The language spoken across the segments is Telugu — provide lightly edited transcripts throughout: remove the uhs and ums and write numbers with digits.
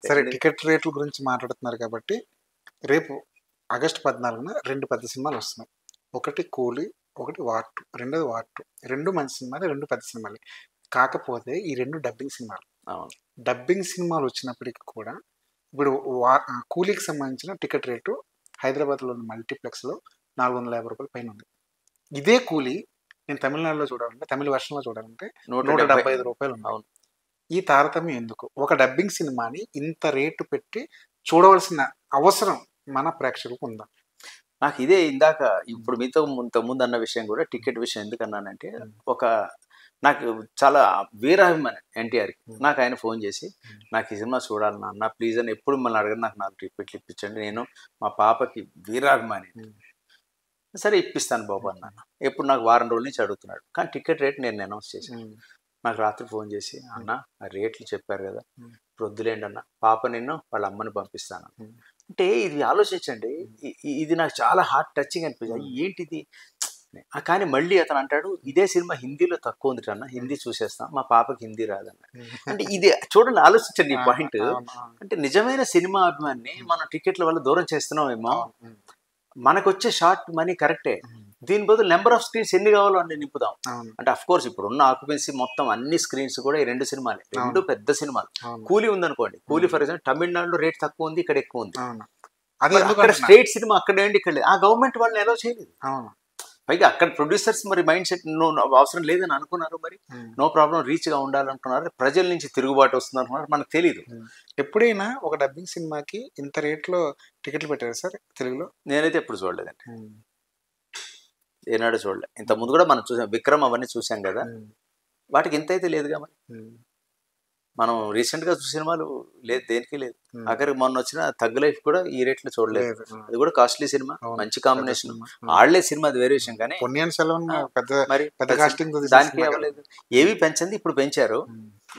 సరే, టికెట్ రేట్ల గురించి మాట్లాడుతున్నారు కాబట్టి రేపు ఆగస్టు 14న 2 పెద్ద సినిమాలు వస్తున్నాయి. ఒకటి 'కూలీ', ఒకటి 'వార్ 2', రెండోది 'వార్ 2'. 2 మంచి సినిమాలే, 2 పెద్ద సినిమాలే. కాకపోతే ఈ 2 డబ్బింగ్ సినిమాలు. అవును. డబ్బింగ్ సినిమాలు వచ్చినప్పటికి కూడా ఇప్పుడు 'కూలీ'కి సంబంధించిన టికెట్ రేటు హైదరాబాద్‌లోని మల్టీప్లెక్స్‌లో రూ. 450 పైన ఉంది. ఇదే 'కూలీ' నేను తమిళనాడులో చూడాలంటే, తమిళ వెర్షన్‌లో చూడాలంటే రూ. 175 ఉంది. అవును. ఈ తారతమ్యం ఎందుకు? ఒక డబ్బింగ్ సినిమాని ఇంత రేటు పెట్టి చూడవలసిన అవసరం మన ప్రేక్షకులకు ఉందా? నాకు ఇదే ఇందాక ఇప్పుడు మీతో ఇంతకుముందు అన్న విషయం కూడా టికెట్ విషయం ఎందుకన్నానంటే, ఒక నాకు చాలా వీరాభిమాని ఎన్టీఆర్కి. నాకు ఆయన ఫోన్ చేసి, నాకు ఈ సినిమా చూడాలి నాన్న ప్లీజ్ అని ఎప్పుడు మిమ్మల్ని అడగను, నాకు టికెట్లు ఇప్పించండి, నేను మా పాపకి వీరాభిమాని. సరే ఇప్పిస్తాను బాబు అన్నాను. ఎప్పుడు నాకు వారం రోజుల నుంచి అడుగుతున్నాడు, కానీ టికెట్ రేట్ నేను అనౌన్స్ చేశాను. నాకు రాత్రి ఫోన్ చేసి, అన్న ఆ రేట్లు చెప్పారు కదా, ఇప్పుడు వద్దులేండి అన్న, పాప నిన్ను వాళ్ళ అమ్మని పంపిస్తాను. అంటే ఇది ఆలోచించండి, ఇది నాకు చాలా హార్ట్ టచింగ్ అనిపించింది. ఏంటిది? కానీ మళ్ళీ అతను అంటాడు, ఇదే సినిమా హిందీలో తక్కువ ఉంది అన్న, హిందీ చూసేస్తాం, మా పాపకి హిందీ రాదన్న. అంటే ఇది చూడండి, ఆలోచించండి ఈ పాయింట్. అంటే నిజమైన సినిమా అభిమాన్ని మనం టికెట్ల వల్ల దూరం చేస్తున్నామేమో. మనకు వచ్చే షార్ట్ మనీ కరెక్టే, దీని బదులు నెంబర్ ఆఫ్ స్క్రీన్స్ ఎన్ని కావాలో అన్ని నింపుదాం. అంటే అఫ్ కోర్స్ ఇప్పుడు ఉన్న ఆక్యుపెన్సీ మొత్తం అన్ని స్క్రీన్స్ కూడా ఈ 2 సినిమాలే, 2 పెద్ద సినిమాలు. 'కూలీ' ఉందనుకోండి, 'కూలీ' ఫర్ ఎగ్జాంపుల్ తమిళనాడులో రేట్ తక్కువ ఉంది, ఇక్కడ ఎక్కువ ఉంది. అక్కడ స్టేట్ సినిమా అక్కడ ఏంటి, ఇక్కడ లేదు. ఆ గవర్నమెంట్ వాళ్ళని ఎలా చేయలేదు. పైగా అక్కడ ప్రొడ్యూసర్స్ మరి మైండ్ సెట్ అవసరం లేదని అనుకున్నారు, మరి నో ప్రాబ్లం రీచ్ గా ఉండాలనుకున్నారు, ప్రజల నుంచి తిరుగుబాటు వస్తుంది అనుకున్నారు, మనకు తెలియదు. ఎప్పుడైనా ఒక డబ్బింగ్ సినిమాకి ఇంత రేట్లో టికెట్లు పెట్టారు సార్ తెలుగులో? నేనైతే ఎప్పుడు చూడలేదండి, ఏనాడు చూడలే. ఇంత ముందు కూడా మనం చూసాం, విక్రమ్ అవన్నీ చూసాం కదా, వాటికి ఇంత అయితే లేదుగా. మరి మనం రీసెంట్ గా చూసిన సినిమాలు లేదు, దేనికి లేదు. అక్కడికి మొన్న వచ్చిన 'థగ్ లైఫ్' కూడా ఈ రేట్లో చూడలేదు. అది కూడా కాస్ట్లీ సినిమా, మంచి కాంబినేషన్, ఆడలే సినిమా, అది వేరే విషయం. కానీ మరి దానికి అవ్వలేదు, ఏవి పెంచింది ఇప్పుడు పెంచారు.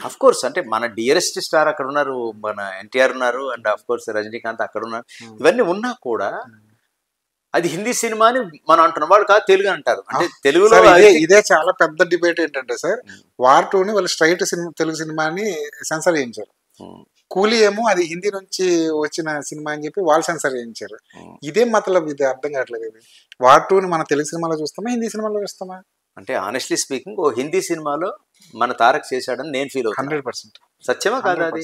అఫ్ కోర్స్ అంటే మన డియరెస్ట్ స్టార్ అక్కడ ఉన్నారు, మన ఎన్టీఆర్ ఉన్నారు, అండ్ అఫ్ కోర్స్ రజనీకాంత్ అక్కడ ఉన్నారు. ఇవన్నీ ఉన్నా కూడా అది హిందీ సినిమా అని మనం అంటున్నాం, వాళ్ళు కాదు తెలుగు అంటారు. అంటే తెలుగులో ఇదే చాలా పెద్ద డిబేట్ ఏంటంటే సార్, 'వార్ 2'ని వాళ్ళు స్ట్రైట్ తెలుగు సినిమాని సెన్సర్ చేయించారు. 'కూలీ' ఏమో అది హిందీ నుంచి వచ్చిన సినిమా అని చెప్పి వాళ్ళు సెన్సర్ చేయించారు. ఇదే మతలబ్, ఇది అర్థం కావట్లేదు. ఇది 'వార్ 2'ని మన తెలుగు సినిమాలో చూస్తామా, హిందీ సినిమాలో చూస్తామా? అంటే ఆనెస్ట్లీ స్పీకింగ్, ఓ హిందీ సినిమాలో మన తారక్ చేశాడని నేను ఫీల్ అవుతాను. 100% సత్యమా కాదా? అది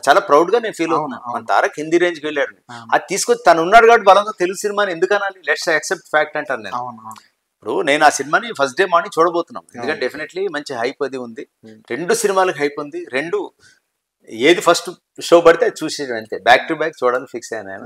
చాలా ప్రౌడ్ గా నేను ఫీల్ అవుతున్నాను. మన తారక్ హిందీ రేంజ్కి వెళ్ళాడు, అది తీసుకొచ్చి తను ఉన్నాడు కాబట్టి బలంగా తెలుగు సినిమాని ఎందుకు అనాలి? లెట్స్ యాక్సెప్ట్ ఫ్యాక్ట్ అంటాను నేను. ఇప్పుడు నేను ఆ సినిమాని ఫస్ట్ డే మార్నింగ్ చూడబోతున్నాం, ఎందుకంటే డెఫినెట్లీ మంచి హైప్ అది ఉంది. 2 సినిమాలకు హైప్ ఉంది. 2 ఏది ఫస్ట్ షో పడితే అది చూసేది, అంతే. బ్యాక్ టు బ్యాక్ చూడాలని ఫిక్స్ అయ్యాను నేను.